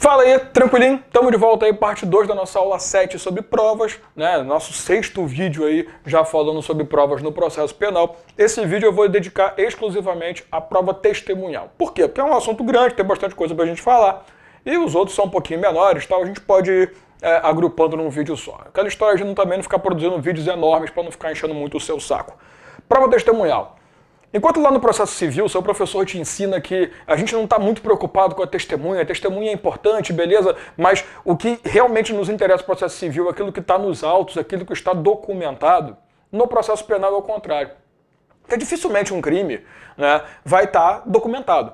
Fala aí, tranquilinho? Estamos de volta aí, parte 2 da nossa aula 7 sobre provas, né? Nosso 6º vídeo aí, já falando sobre provas no processo penal. Esse vídeo eu vou dedicar exclusivamente à prova testemunhal. Por quê? Porque é um assunto grande, tem bastante coisa pra gente falar, e os outros são um pouquinho menores, tal, a gente pode ir agrupando num vídeo só. Aquela história de também não ficar produzindo vídeos enormes para não ficar enchendo muito o seu saco. Prova testemunhal. Enquanto lá no processo civil, seu professor te ensina que a gente não está muito preocupado com a testemunha é importante, beleza, mas o que realmente nos interessa no processo civil é aquilo que está nos autos, aquilo que está documentado. No processo penal é o contrário. Porque dificilmente um crime, né, vai estar documentado.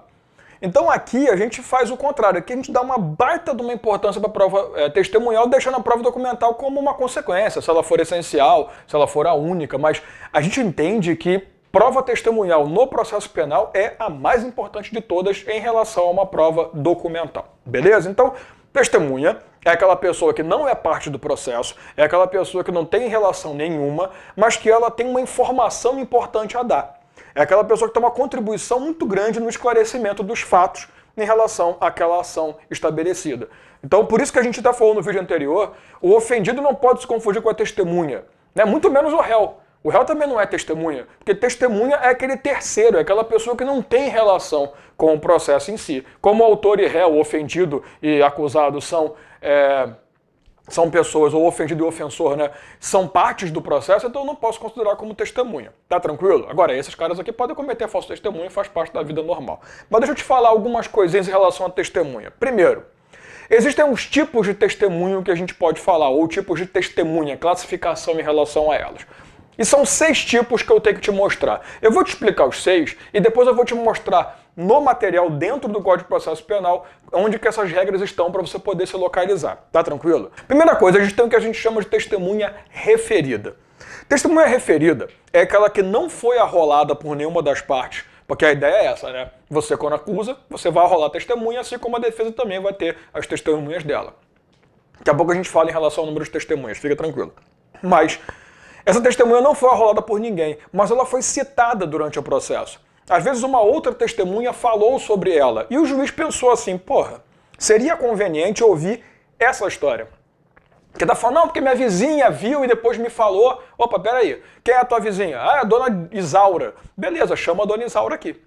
Então aqui a gente faz o contrário, aqui a gente dá uma baita de uma importância para a prova testemunhal, deixando a prova documental como uma consequência, se ela for essencial, se ela for a única, mas a gente entende que prova testemunhal no processo penal é a mais importante de todas em relação a uma prova documental, beleza? Então, testemunha é aquela pessoa que não é parte do processo, é aquela pessoa que não tem relação nenhuma, mas que ela tem uma informação importante a dar. É aquela pessoa que tem uma contribuição muito grande no esclarecimento dos fatos em relação àquela ação estabelecida. Então, por isso que a gente até falou no vídeo anterior, o ofendido não pode se confundir com a testemunha, né? Muito menos o réu. O réu também não é testemunha, porque testemunha é aquele terceiro, é aquela pessoa que não tem relação com o processo em si. Como autor e réu, ofendido e acusado são pessoas, ou ofendido e ofensor, né, são partes do processo, então eu não posso considerar como testemunha. Tá tranquilo? Agora, esses caras aqui podem cometer falso testemunho e faz parte da vida normal. Mas deixa eu te falar algumas coisinhas em relação à testemunha. Primeiro, existem uns tipos de testemunho que a gente pode falar, ou tipos de testemunha, classificação em relação a elas. E são 6 tipos que eu tenho que te mostrar. Eu vou te explicar os 6 e depois eu vou te mostrar no material dentro do Código de Processo Penal onde que essas regras estão para você poder se localizar. Tá tranquilo? Primeira coisa, a gente tem o que a gente chama de testemunha referida. Testemunha referida é aquela que não foi arrolada por nenhuma das partes, porque a ideia é essa, né? Você, quando acusa, você vai arrolar a testemunha, assim como a defesa também vai ter as testemunhas dela. Daqui a pouco a gente fala em relação ao número de testemunhas, fica tranquilo. Mas essa testemunha não foi arrolada por ninguém, mas ela foi citada durante o processo. Às vezes uma outra testemunha falou sobre ela, e o juiz pensou assim, porra, seria conveniente ouvir essa história. Porque tá falando, não, porque minha vizinha viu e depois me falou, opa, peraí, quem é a tua vizinha? Ah, é a dona Isaura. Beleza, chama a dona Isaura aqui.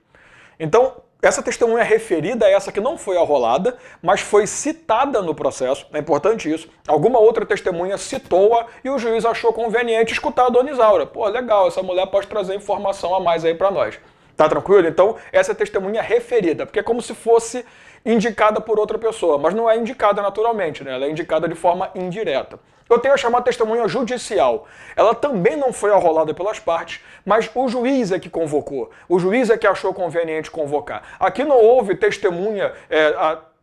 Então, essa testemunha referida é essa que não foi arrolada, mas foi citada no processo, é importante isso. Alguma outra testemunha citou-a e o juiz achou conveniente escutar a dona Isaura. Pô, legal, essa mulher pode trazer informação a mais aí pra nós. Tá tranquilo? Então, essa é a testemunha referida, porque é como se fosse indicada por outra pessoa, mas não é indicada naturalmente, né? Ela é indicada de forma indireta. Eu tenho a chamada testemunha judicial. Ela também não foi arrolada pelas partes, mas o juiz é que convocou. O juiz é que achou conveniente convocar. Aqui não houve testemunha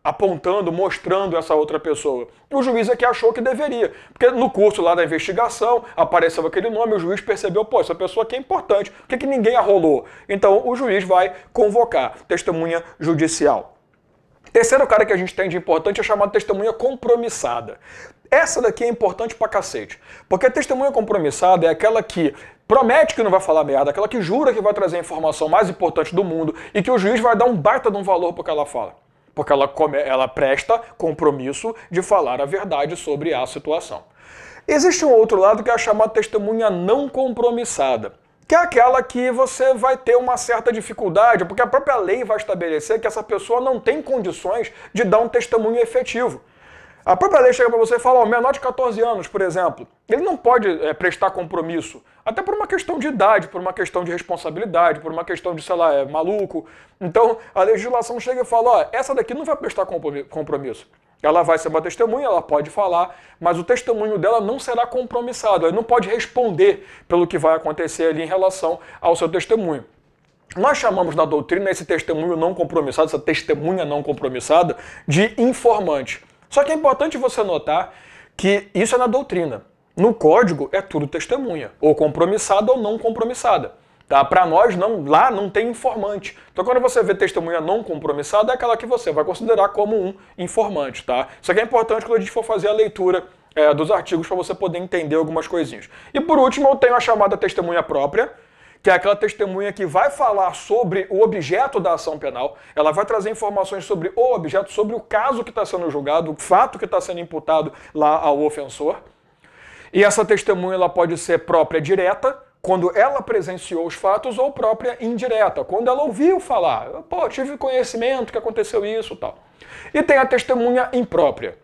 apontando, mostrando essa outra pessoa. O juiz é que achou que deveria. Porque no curso lá da investigação, apareceu aquele nome, o juiz percebeu, pô, essa pessoa aqui é importante, por que ninguém arrolou? Então o juiz vai convocar testemunha judicial. Terceiro cara que a gente tem de importante é chamado testemunha compromissada. Essa daqui é importante pra cacete, porque a testemunha compromissada é aquela que promete que não vai falar merda, aquela que jura que vai trazer a informação mais importante do mundo e que o juiz vai dar um baita de um valor pro que ela fala. Porque ela presta compromisso de falar a verdade sobre a situação. Existe um outro lado que é a chamada testemunha não compromissada, que é aquela que você vai ter uma certa dificuldade, porque a própria lei vai estabelecer que essa pessoa não tem condições de dar um testemunho efetivo. A própria lei chega para você e fala, ó, menor de 14 anos, por exemplo, ele não pode prestar compromisso, até por uma questão de idade, por uma questão de responsabilidade, por uma questão de, sei lá, é maluco. Então, a legislação chega e fala, ó, essa daqui não vai prestar compromisso. Ela vai ser uma testemunha, ela pode falar, mas o testemunho dela não será compromissado, ela não pode responder pelo que vai acontecer ali em relação ao seu testemunho. Nós chamamos na doutrina esse testemunho não compromissado, essa testemunha não compromissada, de informante. Só que é importante você notar que isso é na doutrina. No código é tudo testemunha, ou compromissada ou não compromissada. Tá? Para nós, lá não tem informante. Então quando você vê testemunha não compromissada, é aquela que você vai considerar como um informante. Tá? Isso aqui é importante quando a gente for fazer a leitura dos artigos para você poder entender algumas coisinhas. E por último, eu tenho a chamada testemunha própria, que é aquela testemunha que vai falar sobre o objeto da ação penal, ela vai trazer informações sobre o objeto, sobre o caso que está sendo julgado, o fato que está sendo imputado lá ao ofensor. E essa testemunha ela pode ser própria direta, quando ela presenciou os fatos, ou própria indireta, quando ela ouviu falar, pô, tive conhecimento que aconteceu isso e tal. E tem a testemunha imprópria.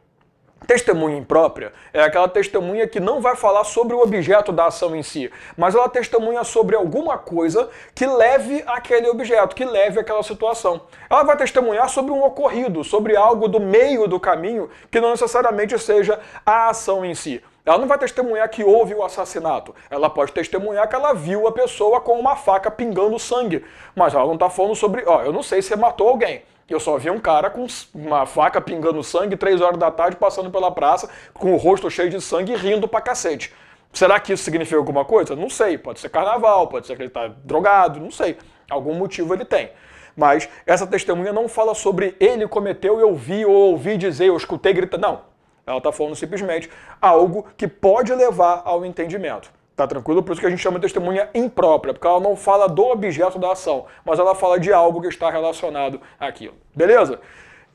Testemunha imprópria é aquela testemunha que não vai falar sobre o objeto da ação em si, mas ela testemunha sobre alguma coisa que leve aquele objeto, que leve aquela situação. Ela vai testemunhar sobre um ocorrido, sobre algo do meio do caminho que não necessariamente seja a ação em si. Ela não vai testemunhar que houve o assassinato. Ela pode testemunhar que ela viu a pessoa com uma faca pingando sangue. Mas ela não está falando sobre, eu não sei se você matou alguém. Eu só vi um cara com uma faca pingando sangue 3 horas da tarde passando pela praça com o rosto cheio de sangue e rindo pra cacete. Será que isso significa alguma coisa? Não sei. Pode ser carnaval, pode ser que ele está drogado, não sei. Algum motivo ele tem. Mas essa testemunha não fala sobre ele cometeu, eu vi, ou ouvi dizer, eu escutei gritando. Não. Ela está falando simplesmente algo que pode levar ao entendimento. Tá tranquilo? Por isso que a gente chama de testemunha imprópria, porque ela não fala do objeto da ação, mas ela fala de algo que está relacionado àquilo. Beleza?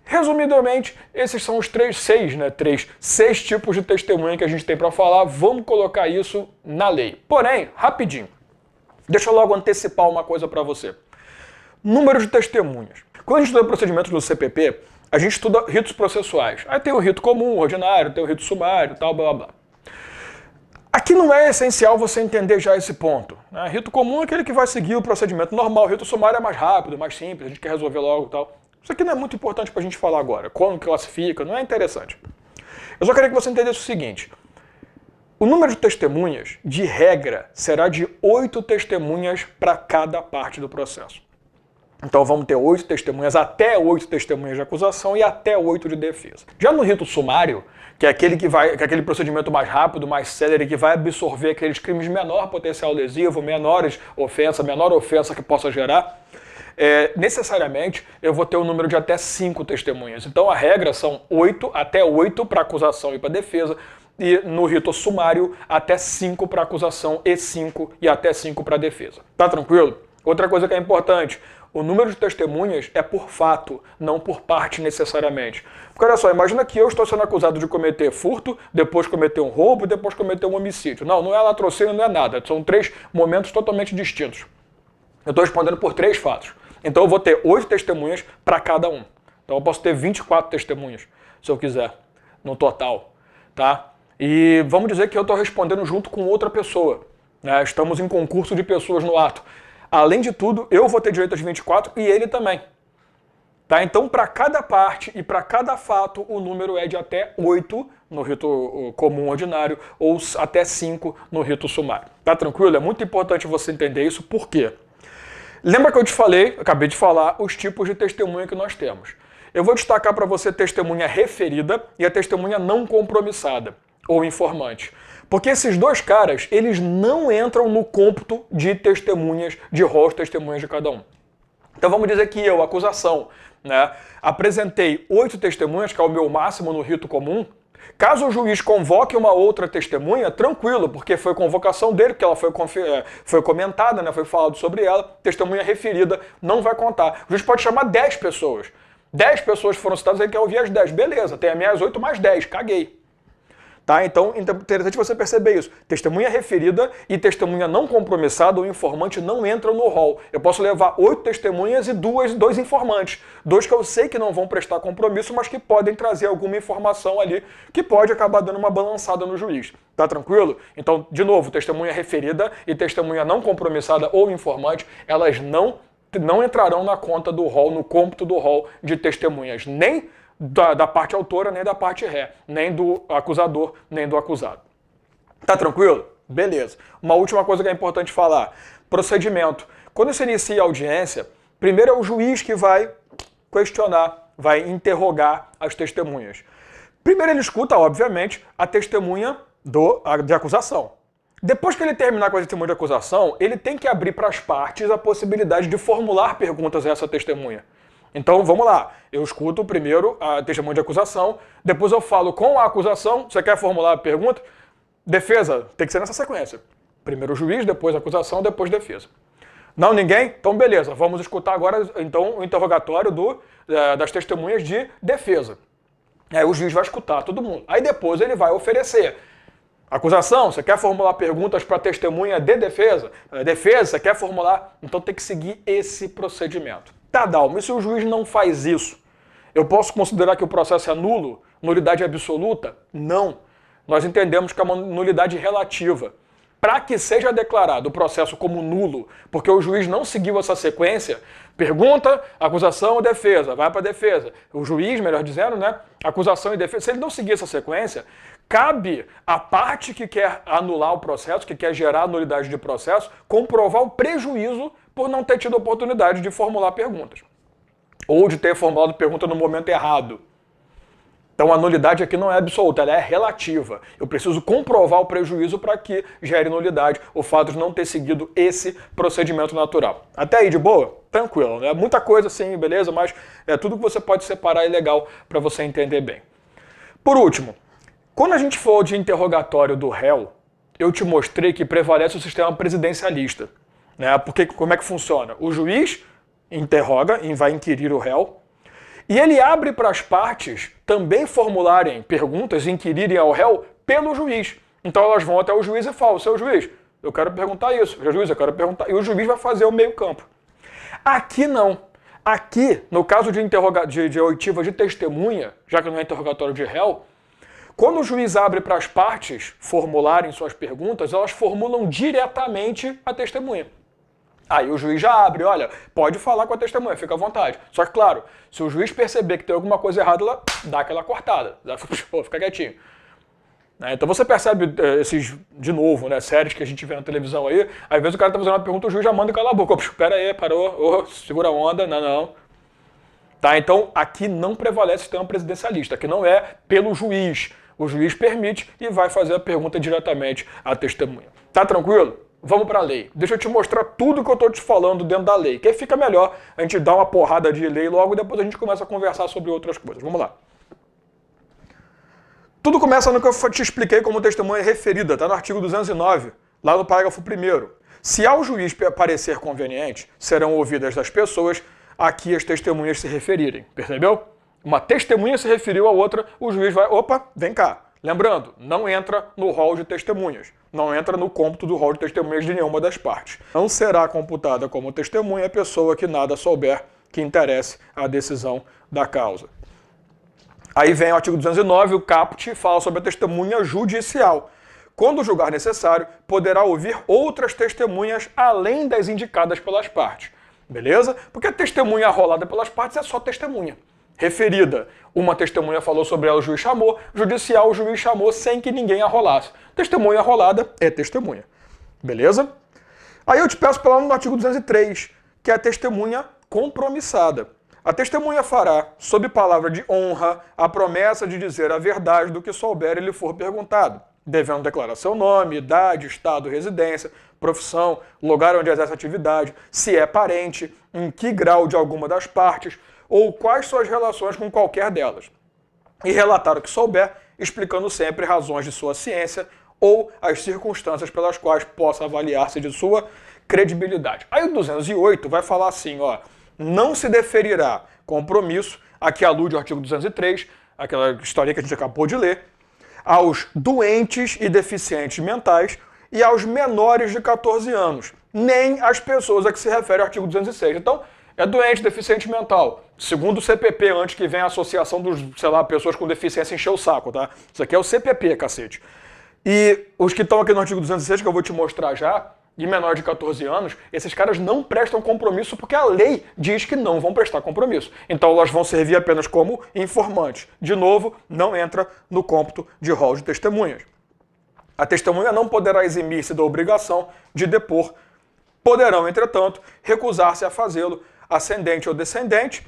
Resumidamente, esses são os seis tipos de testemunha que a gente tem para falar. Vamos colocar isso na lei. Porém, rapidinho, deixa eu logo antecipar uma coisa para você. Número de testemunhas. Quando a gente estuda procedimentos do CPP, a gente estuda ritos processuais. Aí tem o rito comum, ordinário, tem o rito sumário, tal, blá, blá. Aqui não é essencial você entender já esse ponto. Né? Rito comum é aquele que vai seguir o procedimento normal. Rito sumário é mais rápido, mais simples, a gente quer resolver logo e tal. Isso aqui não é muito importante para a gente falar agora. Como classifica, não é interessante. Eu só queria que você entendesse o seguinte. O número de testemunhas, de regra, será de 8 testemunhas para cada parte do processo. Então vamos ter 8 testemunhas, até 8 testemunhas de acusação e até 8 de defesa. Já no rito sumário, que é aquele procedimento mais rápido, mais célere, que vai absorver aqueles crimes de menor potencial lesivo, menor ofensa que possa gerar, necessariamente eu vou ter um número de até 5 testemunhas. Então a regra são até 8 para acusação e para defesa, e no rito sumário até 5 para acusação e até 5 para defesa. Tá tranquilo? Outra coisa que é importante, o número de testemunhas é por fato, não por parte necessariamente. Porque olha só, imagina que eu estou sendo acusado de cometer furto, depois cometer um roubo e depois cometer um homicídio. Não é latrocínio, não é nada. São 3 momentos totalmente distintos. Eu estou respondendo por 3 fatos. Então eu vou ter 8 testemunhas para cada um. Então eu posso ter 24 testemunhas, se eu quiser, no total. Tá? E vamos dizer que eu estou respondendo junto com outra pessoa. Né? Estamos em concurso de pessoas no ato. Além de tudo, eu vou ter direito às 24 e ele também. Tá? Então, para cada parte e para cada fato, o número é de até 8 no rito comum ordinário ou até 5 no rito sumário. Tá tranquilo? É muito importante você entender isso, por quê? Lembra que eu te falei, acabei de falar, os tipos de testemunha que nós temos. Eu vou destacar para você testemunha referida e a testemunha não compromissada, ou informante. Porque esses 2 caras, eles não entram no cômputo de testemunhas, de rol de testemunhas de cada um. Então vamos dizer que eu, acusação, apresentei 8 testemunhas, que é o meu máximo no rito comum. Caso o juiz convoque uma outra testemunha, tranquilo, porque foi convocação dele, porque ela foi comentada, foi falado sobre ela, testemunha referida não vai contar. O juiz pode chamar 10 pessoas. 10 pessoas foram citadas, ele quer ouvir as 10. Beleza, tem as minhas 8 mais 10, caguei. Tá? Então, interessante você perceber isso. Testemunha referida e testemunha não compromissada ou informante não entram no rol. Eu posso levar 8 testemunhas e 2 informantes. 2 que eu sei que não vão prestar compromisso, mas que podem trazer alguma informação ali que pode acabar dando uma balançada no juiz. Tá tranquilo? Então, de novo, testemunha referida e testemunha não compromissada ou informante, elas não entrarão na conta do rol, no cômputo do rol de testemunhas, nem da parte autora, nem da parte ré, nem do acusador, nem do acusado. Tá tranquilo? Beleza. Uma última coisa que é importante falar. Procedimento. Quando se inicia a audiência, primeiro é o juiz que vai questionar, vai interrogar as testemunhas. Primeiro ele escuta, obviamente, a testemunha de acusação. Depois que ele terminar com a testemunha de acusação, ele tem que abrir para as partes a possibilidade de formular perguntas a essa testemunha. Então, vamos lá. Eu escuto primeiro a testemunha de acusação, depois eu falo com a acusação. Você quer formular a pergunta? Defesa, tem que ser nessa sequência. Primeiro o juiz, depois a acusação, depois defesa. Não, ninguém? Então beleza, vamos escutar agora então o interrogatório das testemunhas de defesa. Aí o juiz vai escutar todo mundo. Aí depois ele vai oferecer. Acusação, você quer formular perguntas para testemunha de defesa? Defesa, você quer formular? Então tem que seguir esse procedimento. Tá, Dalmo, e se o juiz não faz isso? Eu posso considerar que o processo é nulo? Nulidade absoluta? Não. Nós entendemos que é uma nulidade relativa. Para que seja declarado o processo como nulo, porque o juiz não seguiu essa sequência, pergunta, acusação ou defesa, vai para a defesa. O juiz, melhor dizendo, né? Acusação e defesa. Se ele não seguir essa sequência, cabe à parte que quer anular o processo, que quer gerar a nulidade de processo, comprovar o prejuízo por não ter tido a oportunidade de formular perguntas. Ou de ter formulado pergunta no momento errado. Então a nulidade aqui não é absoluta, ela é relativa. Eu preciso comprovar o prejuízo para que gere nulidade o fato de não ter seguido esse procedimento natural. Até aí, de boa? Tranquilo, né? Muita coisa assim, beleza? Mas é tudo que você pode separar é legal para você entender bem. Por último, quando a gente for de interrogatório do réu, eu te mostrei que prevalece o sistema presidencialista. Né? Porque como é que funciona? O juiz interroga e vai inquirir o réu, e ele abre para as partes também formularem perguntas, inquirirem ao réu pelo juiz. Então elas vão até o juiz e falam, seu juiz, eu quero perguntar isso, seu juiz, eu quero perguntar. E o juiz vai fazer o meio campo. Aqui não. Aqui, no caso de oitiva de testemunha, já que não é interrogatório de réu, quando o juiz abre para as partes formularem suas perguntas, elas formulam diretamente a testemunha. Aí o juiz já abre, olha, pode falar com a testemunha, fica à vontade. Só que, claro, se o juiz perceber que tem alguma coisa errada, ela dá aquela cortada, fica quietinho. Então você percebe esses, de novo, né, séries que a gente vê na televisão aí, às vezes o cara tá fazendo uma pergunta, o juiz já manda calar a boca. Pera aí, parou, segura a onda, não. Tá, então aqui não prevalece o sistema presidencialista, aqui não é pelo juiz. O juiz permite e vai fazer a pergunta diretamente à testemunha. Tá tranquilo? Vamos para a lei. Deixa eu te mostrar tudo que eu estou te falando dentro da lei, que aí fica melhor a gente dar uma porrada de lei logo e depois a gente começa a conversar sobre outras coisas. Vamos lá. Tudo começa no que eu te expliquei como testemunha referida, tá no artigo 209, lá no parágrafo 1º. Se ao juiz parecer conveniente, serão ouvidas das pessoas a que as testemunhas se referirem. Percebeu? Uma testemunha se referiu a outra, o juiz vai, opa, vem cá. Lembrando, não entra no rol de testemunhas, não entra no cômputo do rol de testemunhas de nenhuma das partes. Não será computada como testemunha a pessoa que nada souber que interesse a decisão da causa. Aí vem o artigo 209, o caput fala sobre a testemunha judicial. Quando julgar necessário, poderá ouvir outras testemunhas além das indicadas pelas partes. Beleza? Porque a testemunha arrolada pelas partes é só testemunha. Referida, uma testemunha falou sobre ela, o juiz chamou, judicial, o juiz chamou sem que ninguém arrolasse. Testemunha arrolada é testemunha. Beleza? Aí eu te peço para lá no artigo 203, que é a testemunha compromissada. A testemunha fará, sob palavra de honra, a promessa de dizer a verdade do que souber e lhe for perguntado, devendo declarar seu nome, idade, estado, residência, profissão, lugar onde exerce atividade, se é parente, em que grau de alguma das partes, ou quais suas relações com qualquer delas. E relatar o que souber, explicando sempre razões de sua ciência ou as circunstâncias pelas quais possa avaliar-se de sua credibilidade. Aí o 208 vai falar assim, ó, não se deferirá compromisso, aqui alude o artigo 203, aquela história que a gente acabou de ler, aos doentes e deficientes mentais e aos menores de 14 anos, nem às pessoas a que se refere o artigo 206. Então, é doente, deficiente mental. Segundo o CPP, antes que venha a associação dos, sei lá, pessoas com deficiência encher o saco, tá? Isso aqui é o CPP, cacete. E os que estão aqui no artigo 206, que eu vou te mostrar já, de menor de 14 anos, esses caras não prestam compromisso porque a lei diz que não vão prestar compromisso. Então elas vão servir apenas como informantes. De novo, não entra no cômputo de rol de testemunhas. A testemunha não poderá eximir-se da obrigação de depor. Poderão, entretanto, recusar-se a fazê-lo ascendente ou descendente,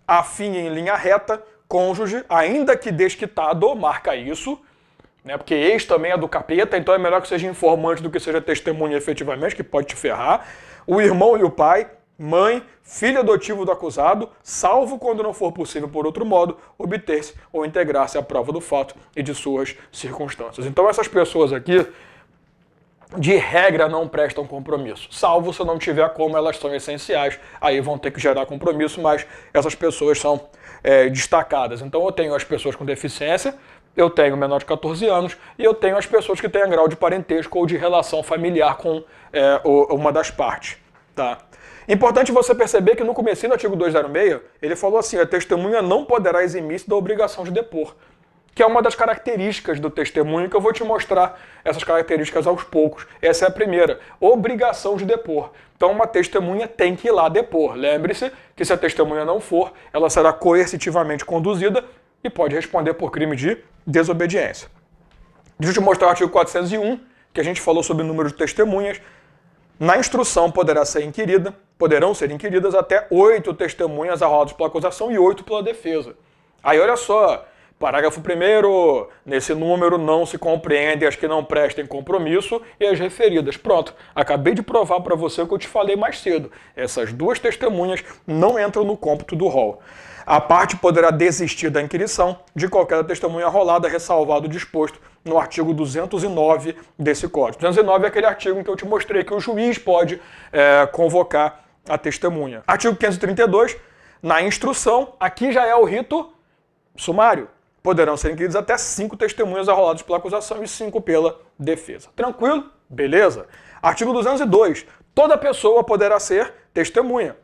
afim em linha reta, cônjuge, ainda que desquitado, marca isso, né, porque ex também é do capeta, então é melhor que seja informante do que seja testemunha efetivamente, que pode te ferrar, o irmão e o pai, mãe, filho adotivo do acusado, salvo quando não for possível por outro modo, obter-se ou integrar-se à prova do fato e de suas circunstâncias. Então essas pessoas aqui, de regra, não prestam compromisso. Salvo se não tiver como, elas são essenciais, aí vão ter que gerar compromisso, mas essas pessoas são destacadas. Então eu tenho as pessoas com deficiência, eu tenho menor de 14 anos e eu tenho as pessoas que têm grau de parentesco ou de relação familiar com uma das partes. Tá? Importante você perceber que no comecinho do artigo 206, ele falou assim, a testemunha não poderá eximir-se da obrigação de depor, que é uma das características do testemunho, que eu vou te mostrar essas características aos poucos. Essa é a primeira, obrigação de depor. Então uma testemunha tem que ir lá depor. Lembre-se que se a testemunha não for, ela será coercitivamente conduzida e pode responder por crime de desobediência. Deixa eu te mostrar o artigo 401, que a gente falou sobre o número de testemunhas. Na instrução poderão ser inquiridas até 8 testemunhas arroladas pela acusação e 8 pela defesa. Aí olha só, parágrafo 1º, nesse número não se compreendem as que não prestem compromisso e as referidas. Pronto, acabei de provar para você o que eu te falei mais cedo. Essas 2 testemunhas não entram no cômputo do rol. A parte poderá desistir da inquirição de qualquer testemunha arrolada, ressalvado o disposto no artigo 209 desse Código. 209 é aquele artigo em que eu te mostrei que o juiz pode convocar a testemunha. Artigo 532, na instrução, aqui já é o rito sumário. Poderão ser inquiridas até 5 testemunhas arroladas pela acusação e 5 pela defesa. Tranquilo? Beleza? Artigo 202. Toda pessoa poderá ser testemunha.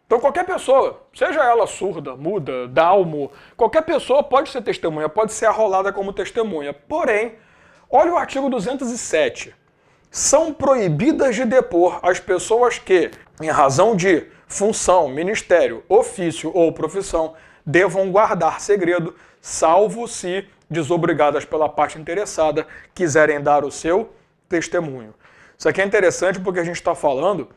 Então qualquer pessoa, seja ela surda, muda, dalmo, qualquer pessoa pode ser testemunha, pode ser arrolada como testemunha. Porém, olha o artigo 207. São proibidas de depor as pessoas que, em razão de função, ministério, ofício ou profissão, devam guardar segredo, salvo se, desobrigadas pela parte interessada, quiserem dar o seu testemunho. Isso aqui é interessante porque a gente está falando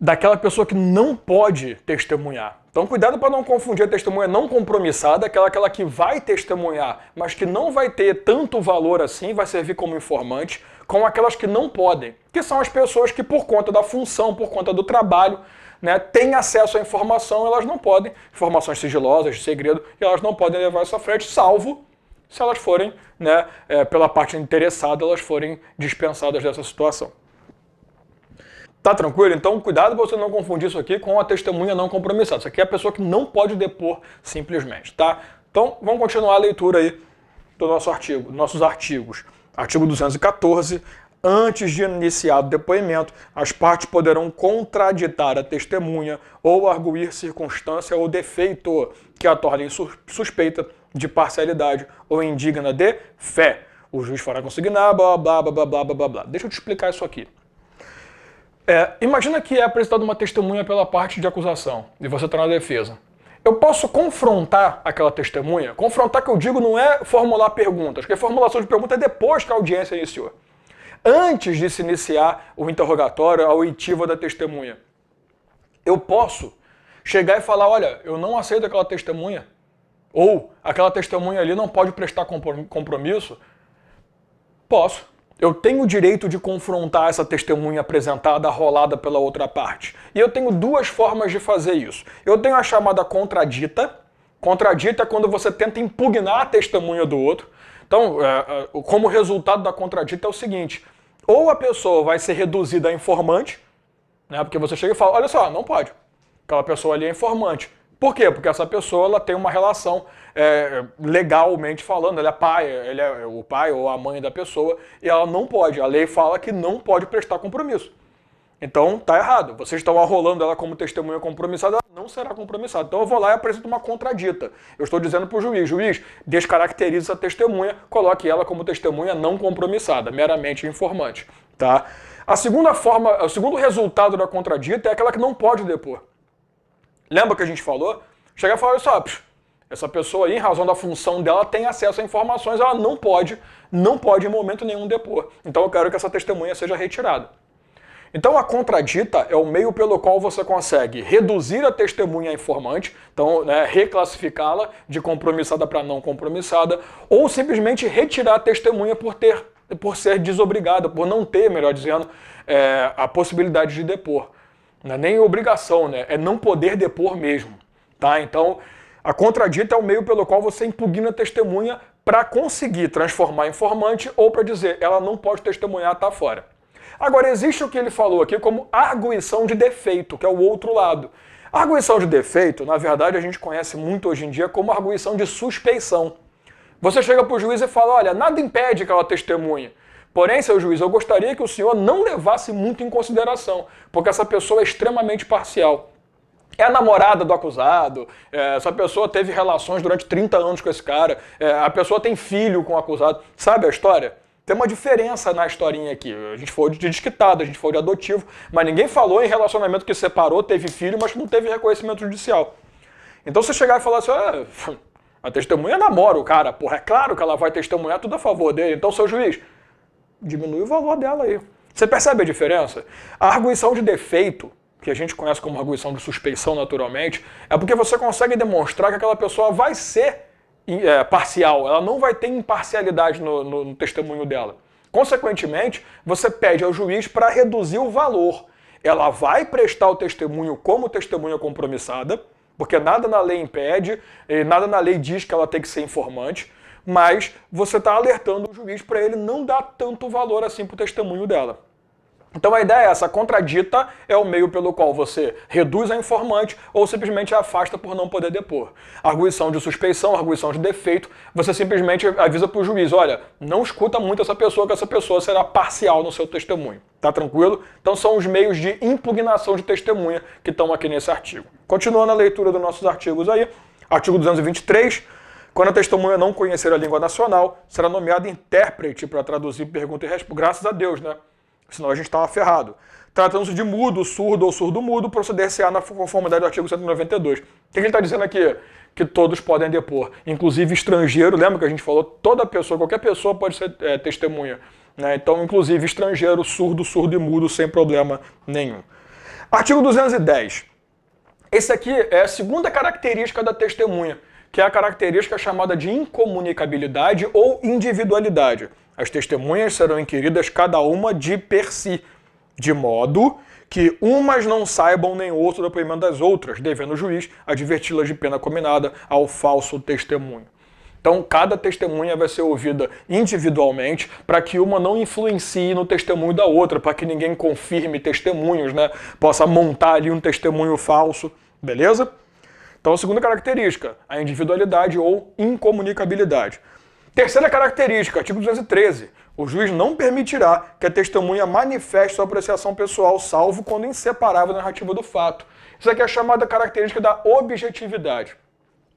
daquela pessoa que não pode testemunhar. Então cuidado para não confundir a testemunha não compromissada, aquela que vai testemunhar, mas que não vai ter tanto valor assim, vai servir como informante, com aquelas que não podem, que são as pessoas que por conta da função, por conta do trabalho, têm acesso à informação, elas não podem, informações sigilosas, de segredo, e elas não podem levar isso à frente, salvo se elas forem, pela parte interessada, elas forem dispensadas dessa situação. Tá tranquilo? Então, cuidado para você não confundir isso aqui com a testemunha não compromissada. Isso aqui é a pessoa que não pode depor simplesmente, tá? Então, vamos continuar a leitura aí do nosso artigo, dos nossos artigos. Artigo 214. Antes de iniciado o depoimento, as partes poderão contraditar a testemunha ou arguir circunstância ou defeito que a tornem suspeita de parcialidade ou indigna de fé. O juiz fará consignar, blá, blá, blá, blá, blá, blá, blá. Deixa eu te explicar isso aqui. Imagina que é apresentada uma testemunha pela parte de acusação e você está na defesa. Eu posso confrontar aquela testemunha? Confrontar, que eu digo, não é formular perguntas, porque a formulação de pergunta é depois que a audiência iniciou. Antes de se iniciar o interrogatório, a oitiva da testemunha, eu posso chegar e falar, olha, eu não aceito aquela testemunha, ou aquela testemunha ali não pode prestar compromisso. Posso. Eu tenho o direito de confrontar essa testemunha apresentada, arrolada pela outra parte. E eu tenho 2 formas de fazer isso. Eu tenho a chamada contradita. Contradita é quando você tenta impugnar a testemunha do outro. Então, como resultado da contradita é o seguinte, ou a pessoa vai ser reduzida a informante, porque você chega e fala, olha só, não pode. Aquela pessoa ali é informante. Por quê? Porque essa pessoa ela tem uma relação, legalmente falando, ele é o pai ou a mãe da pessoa, e ela não pode. A lei fala que não pode prestar compromisso. Então, tá errado. Vocês estão arrolando ela como testemunha compromissada, ela não será compromissada. Então eu vou lá e apresento uma contradita. Eu estou dizendo para o juiz, descaracterize essa testemunha, coloque ela como testemunha não compromissada, meramente informante. Tá? A segunda forma, o segundo resultado da contradita é aquela que não pode depor. Lembra que a gente falou? Chegar e falar, olha só, essa pessoa aí, em razão da função dela, tem acesso a informações, ela não pode em momento nenhum depor. Então eu quero que essa testemunha seja retirada. Então a contradita é o meio pelo qual você consegue reduzir a testemunha a informante, então reclassificá-la de compromissada para não compromissada, ou simplesmente retirar a testemunha por ser desobrigada, por não ter, melhor dizendo, a possibilidade de depor. Não é nem obrigação, é não poder depor mesmo. Tá? Então, a contradita é o meio pelo qual você impugna a testemunha para conseguir transformar em informante ou para dizer ela não pode testemunhar, tá fora. Agora, existe o que ele falou aqui como arguição de defeito, que é o outro lado. A arguição de defeito, na verdade, a gente conhece muito hoje em dia como arguição de suspeição. Você chega para o juiz e fala, olha, nada impede que ela testemunhe. Porém, seu juiz, eu gostaria que o senhor não levasse muito em consideração, porque essa pessoa é extremamente parcial. É a namorada do acusado, essa pessoa teve relações durante 30 anos com esse cara, a pessoa tem filho com o acusado. Sabe a história? Tem uma diferença na historinha aqui. A gente foi de desquitado, a gente foi de adotivo, mas ninguém falou em relacionamento que separou, teve filho, mas não teve reconhecimento judicial. Então você chegar e falar assim, a testemunha namora o cara, porra, é claro que ela vai testemunhar tudo a favor dele. Então, seu juiz, diminui o valor dela aí. Você percebe a diferença? A arguição de defeito, que a gente conhece como arguição de suspeição naturalmente, é porque você consegue demonstrar que aquela pessoa vai ser parcial, ela não vai ter imparcialidade no testemunho dela. Consequentemente, você pede ao juiz para reduzir o valor. Ela vai prestar o testemunho como testemunha compromissada, porque nada na lei impede, nada na lei diz que ela tem que ser informante, mas você está alertando o juiz para ele não dar tanto valor assim para o testemunho dela. Então a ideia é essa, contradita é o meio pelo qual você reduz a informante ou simplesmente a afasta por não poder depor. Arguição de suspeição, arguição de defeito, você simplesmente avisa para o juiz, olha, não escuta muito essa pessoa, que essa pessoa será parcial no seu testemunho. Tá tranquilo? Então são os meios de impugnação de testemunha que estão aqui nesse artigo. Continuando a leitura dos nossos artigos aí, artigo 223, quando a testemunha não conhecer a língua nacional, será nomeado intérprete para traduzir pergunta e resposta. Graças a Deus, né? Senão a gente estava ferrado. Tratando-se de mudo, surdo ou surdo-mudo, proceder-se-á na conformidade do artigo 192. O que ele está dizendo aqui? Que todos podem depor, inclusive estrangeiro. Lembra que a gente falou? Toda pessoa, qualquer pessoa pode ser testemunha. Né? Então, inclusive estrangeiro, surdo, surdo e mudo, sem problema nenhum. Artigo 210. Esse aqui é a segunda característica da testemunha, que é a característica chamada de incomunicabilidade ou individualidade. As testemunhas serão inquiridas cada uma de per si, de modo que umas não saibam nem ouçam o depoimento das outras, devendo o juiz adverti-las de pena combinada ao falso testemunho. Então, cada testemunha vai ser ouvida individualmente para que uma não influencie no testemunho da outra, para que ninguém confirme testemunhos, né? Possa montar ali um testemunho falso, beleza? Então, a segunda característica, a individualidade ou incomunicabilidade. Terceira característica, artigo 213. O juiz não permitirá que a testemunha manifeste sua apreciação pessoal, salvo quando inseparável da narrativa do fato. Isso aqui é a chamada característica da objetividade.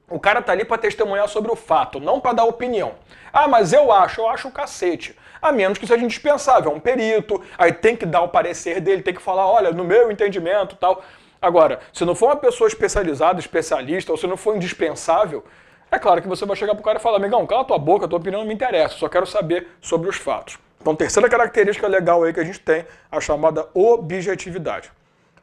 O cara tá ali para testemunhar sobre o fato, não para dar opinião. Ah, mas eu acho o cacete. A menos que seja indispensável, é um perito, aí tem que dar o parecer dele, tem que falar, olha, no meu entendimento e tal. Agora, se não for uma pessoa especializada, especialista, ou se não for indispensável, é claro que você vai chegar pro cara e falar, amigão, cala tua boca, tua opinião não me interessa, só quero saber sobre os fatos. Então, terceira característica legal aí que a gente tem, a chamada objetividade.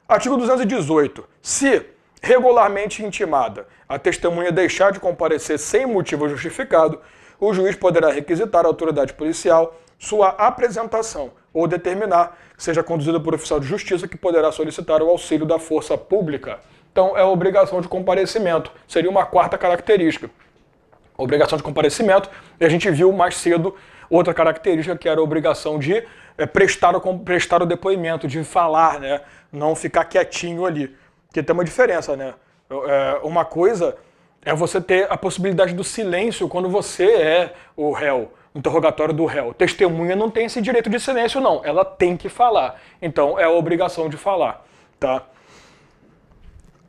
Artigo 218. Se regularmente intimada a testemunha deixar de comparecer sem motivo justificado, o juiz poderá requisitar à autoridade policial sua apresentação ou determinar que seja conduzida por oficial de justiça que poderá solicitar o auxílio da força pública. Então, é a obrigação de comparecimento. Seria uma quarta característica. Obrigação de comparecimento, e a gente viu mais cedo outra característica, que era a obrigação de prestar o depoimento, de falar, né? Não ficar quietinho ali. Porque tem uma diferença, né? Uma coisa é você ter a possibilidade do silêncio quando você é o réu, o interrogatório do réu. Testemunha não tem esse direito de silêncio, não. Ela tem que falar. Então, é a obrigação de falar, tá?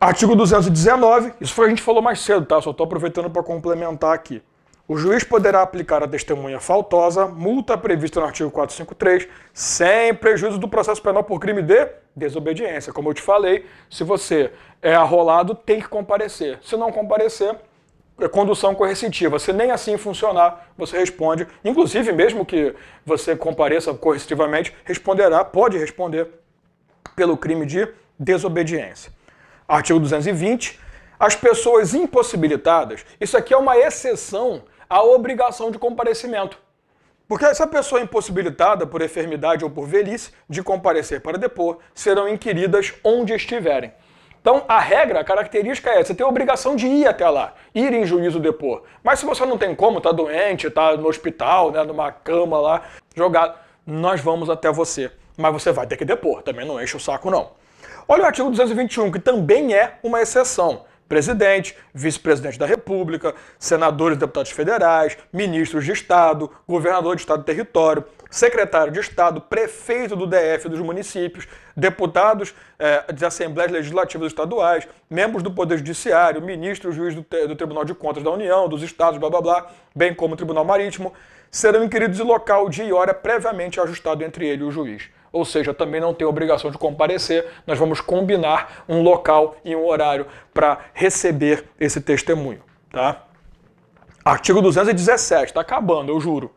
Artigo 219, isso foi a gente falou mais cedo, tá? Só estou aproveitando para complementar aqui. O juiz poderá aplicar à testemunha faltosa multa prevista no artigo 453, sem prejuízo do processo penal por crime de desobediência. Como eu te falei, se você é arrolado, tem que comparecer. Se não comparecer, é condução coercitiva. Se nem assim funcionar, você responde. Inclusive, mesmo que você compareça coercitivamente, pode responder pelo crime de desobediência. Artigo 220. As pessoas impossibilitadas, isso aqui é uma exceção à obrigação de comparecimento. Porque essa pessoa impossibilitada por enfermidade ou por velhice de comparecer para depor serão inquiridas onde estiverem. Então, a regra, a característica é, você tem a obrigação de ir até lá, ir em juízo depor. Mas se você não tem como, tá doente, tá no hospital, né, numa cama lá, jogado, nós vamos até você. Mas você vai ter que depor, também não enche o saco não. Olha o artigo 221, que também é uma exceção. Presidente, vice-presidente da República, senadores e deputados federais, ministros de Estado, governador de Estado e território, secretário de Estado, prefeito do DF dos municípios, deputados de assembleias legislativas estaduais, membros do Poder Judiciário, ministro, juiz do Tribunal de Contas da União, dos Estados, blá blá blá, bem como o Tribunal Marítimo, serão inquiridos em local, dia e hora previamente ajustado entre ele e o juiz. Ou seja, também não tem obrigação de comparecer, nós vamos combinar um local e um horário para receber esse testemunho. Tá? Artigo 217, está acabando, eu juro.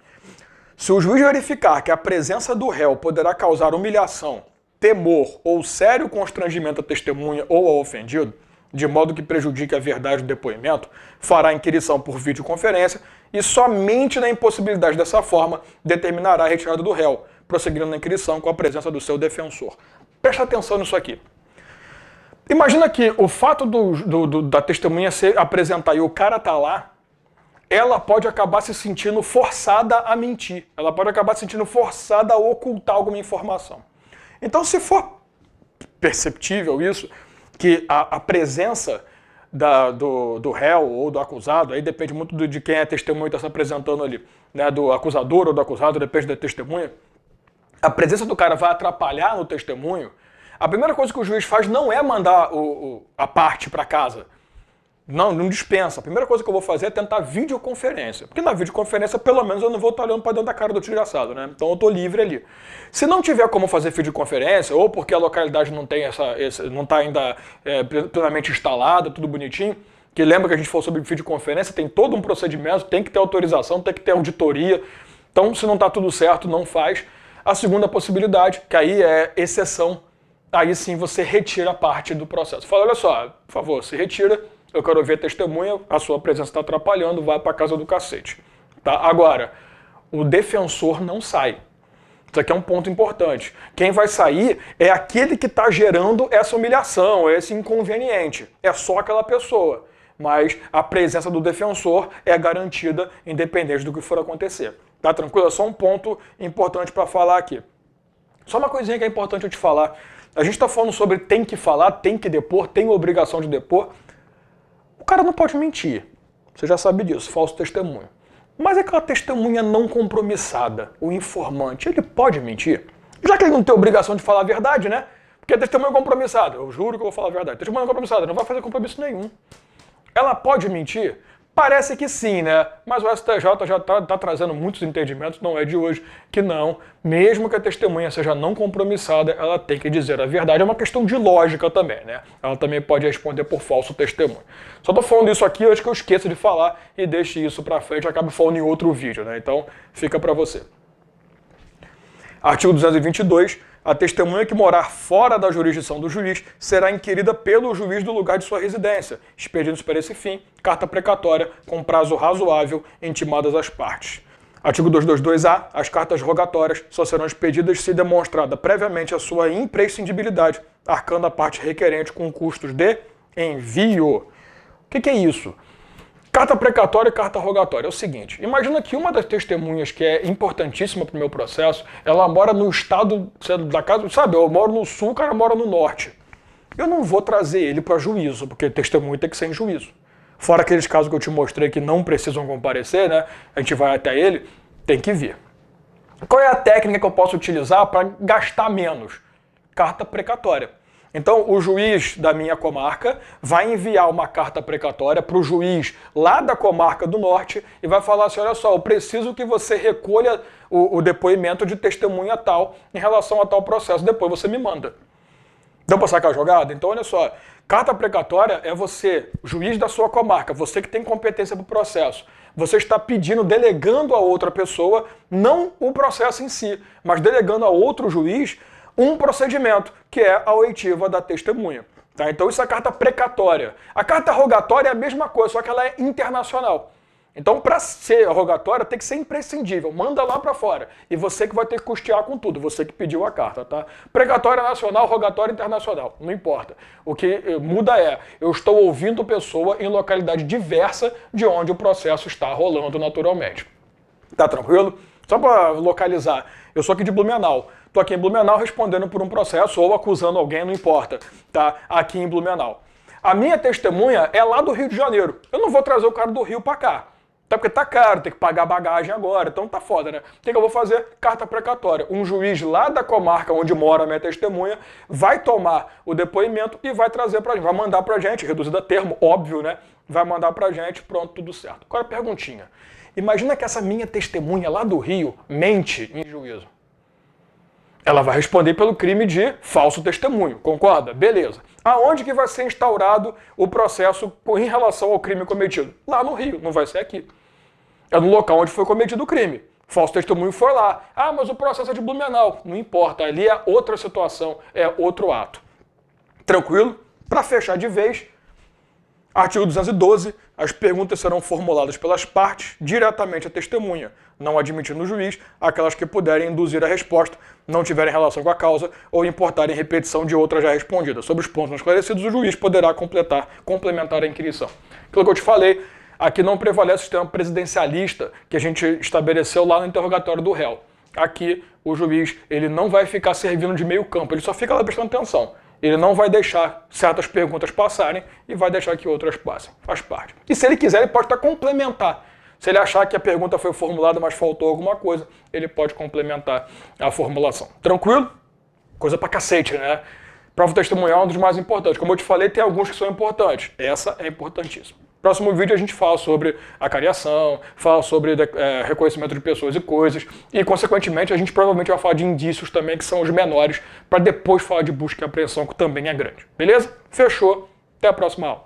Se o juiz verificar que a presença do réu poderá causar humilhação, temor ou sério constrangimento à testemunha ou ao ofendido, de modo que prejudique a verdade do depoimento, fará inquirição por videoconferência e somente na impossibilidade dessa forma determinará a retirada do réu, prosseguindo na inquirição com a presença do seu defensor. Presta atenção nisso aqui. Imagina que o fato da testemunha se apresentar e o cara tá lá, ela pode acabar se sentindo forçada a mentir. Ela pode acabar se sentindo forçada a ocultar alguma informação. Então, se for perceptível isso, que a presença do réu ou do acusado, aí depende muito de quem é testemunha e está se apresentando ali, né, do acusador ou do acusado, depende da testemunha, a presença do cara vai atrapalhar no testemunho, a primeira coisa que o juiz faz não é mandar a parte para casa. Não dispensa. A primeira coisa que eu vou fazer é tentar videoconferência. Porque na videoconferência, pelo menos, eu não vou estar olhando para dentro da cara do desgraçado, né? Então eu estou livre ali. Se não tiver como fazer videoconferência, ou porque a localidade não tem não está ainda plenamente instalada, tudo bonitinho, que lembra que a gente falou sobre videoconferência, tem todo um procedimento, tem que ter autorização, tem que ter auditoria. Então, se não está tudo certo, não faz. A segunda possibilidade, que aí é exceção, aí sim você retira parte do processo. Fala, olha só, por favor, se retira, eu quero ver a testemunha, a sua presença está atrapalhando, vai para casa do cacete. Tá? Agora, o defensor não sai. Isso aqui é um ponto importante. Quem vai sair é aquele que está gerando essa humilhação, esse inconveniente. É só aquela pessoa. Mas a presença do defensor é garantida independente do que for acontecer. Tá tranquilo? É só um ponto importante para falar aqui. Só uma coisinha que é importante eu te falar. A gente está falando sobre tem que falar, tem que depor, tem obrigação de depor. O cara não pode mentir. Você já sabe disso, falso testemunho. Mas aquela testemunha não compromissada, o informante, ele pode mentir? Já que ele não tem obrigação de falar a verdade, né? Porque a testemunha é compromissada. Eu juro que eu vou falar a verdade. A testemunha é compromissada, não vai fazer compromisso nenhum. Ela pode mentir? Parece que sim, né? Mas o STJ já está trazendo muitos entendimentos, não é de hoje, que não. Mesmo que a testemunha seja não compromissada, ela tem que dizer a verdade. É uma questão de lógica também, né? Ela também pode responder por falso testemunho. Só tô falando isso aqui antes que eu esqueça de falar e deixe isso pra frente e acabe falando em outro vídeo, né? Então, fica pra você. Artigo 222. A testemunha que morar fora da jurisdição do juiz será inquirida pelo juiz do lugar de sua residência, expedindo-se para esse fim carta precatória com prazo razoável intimadas às partes. Artigo 222-A. As cartas rogatórias só serão expedidas se demonstrada previamente a sua imprescindibilidade, arcando a parte requerente com custos de envio. O que é isso? Carta precatória e carta rogatória. É o seguinte, imagina que uma das testemunhas que é importantíssima para o meu processo, ela mora no estado da casa, sabe, eu moro no sul, o cara mora no norte. Eu não vou trazer ele para juízo, porque testemunho tem que ser em juízo. Fora aqueles casos que eu te mostrei que não precisam comparecer, né? A gente vai até ele, tem que vir. Qual é a técnica que eu posso utilizar para gastar menos? Carta precatória. Então, o juiz da minha comarca vai enviar uma carta precatória para o juiz lá da comarca do norte e vai falar assim, olha só, eu preciso que você recolha o depoimento de testemunha tal em relação a tal processo, depois você me manda. Deu para sacar a jogada? Então, olha só, carta precatória é você, juiz da sua comarca, você que tem competência para o processo. Você está pedindo, delegando a outra pessoa, não o processo em si, mas delegando a outro juiz um procedimento, que é a oitiva da testemunha. Tá? Então isso é a carta precatória. A carta rogatória é a mesma coisa, só que ela é internacional. Então, para ser rogatória, tem que ser imprescindível. Manda lá para fora. E você que vai ter que custear com tudo, você que pediu a carta, tá? Precatória nacional, rogatória internacional, não importa. O que muda é, eu estou ouvindo pessoa em localidade diversa de onde o processo está rolando naturalmente. Tá tranquilo? Só para localizar, eu sou aqui de Blumenau. Estou aqui em Blumenau respondendo por um processo ou acusando alguém, não importa, tá? Aqui em Blumenau. A minha testemunha é lá do Rio de Janeiro. Eu não vou trazer o cara do Rio para cá. Tá, porque tá caro, tem que pagar bagagem agora, então tá foda, né? O que eu vou fazer? Carta precatória. Um juiz lá da comarca onde mora a minha testemunha vai tomar o depoimento e vai trazer pra gente, vai mandar pra gente, reduzido a termo, óbvio, né? Vai mandar pra gente, pronto, tudo certo. Agora, perguntinha. Imagina que essa minha testemunha lá do Rio mente em juízo. Ela vai responder pelo crime de falso testemunho, concorda? Beleza. Aonde que vai ser instaurado o processo em relação ao crime cometido? Lá no Rio, não vai ser aqui. É no local onde foi cometido o crime. Falso testemunho foi lá. Ah, mas o processo é de Blumenau. Não importa, ali é outra situação, é outro ato. Tranquilo? Para fechar de vez, artigo 212, as perguntas serão formuladas pelas partes diretamente à testemunha, não admitindo o juiz aquelas que puderem induzir a resposta, não tiverem relação com a causa ou importarem repetição de outra já respondida. Sobre os pontos não esclarecidos, o juiz poderá complementar a inquirição. Aquilo que eu te falei, aqui não prevalece o sistema presidencialista que a gente estabeleceu lá no interrogatório do réu. Aqui, o juiz ele não vai ficar servindo de meio campo, ele só fica lá prestando atenção. Ele não vai deixar certas perguntas passarem e vai deixar que outras passem. Faz parte. E se ele quiser, ele pode até complementar. Se ele achar que a pergunta foi formulada, mas faltou alguma coisa, ele pode complementar a formulação. Tranquilo? Coisa pra cacete, né? Prova testemunhal é um dos mais importantes. Como eu te falei, tem alguns que são importantes. Essa é importantíssima. Próximo vídeo a gente fala sobre acariação, fala sobre reconhecimento de pessoas e coisas, e consequentemente a gente provavelmente vai falar de indícios também, que são os menores, para depois falar de busca e apreensão, que também é grande. Beleza? Fechou. Até a próxima aula.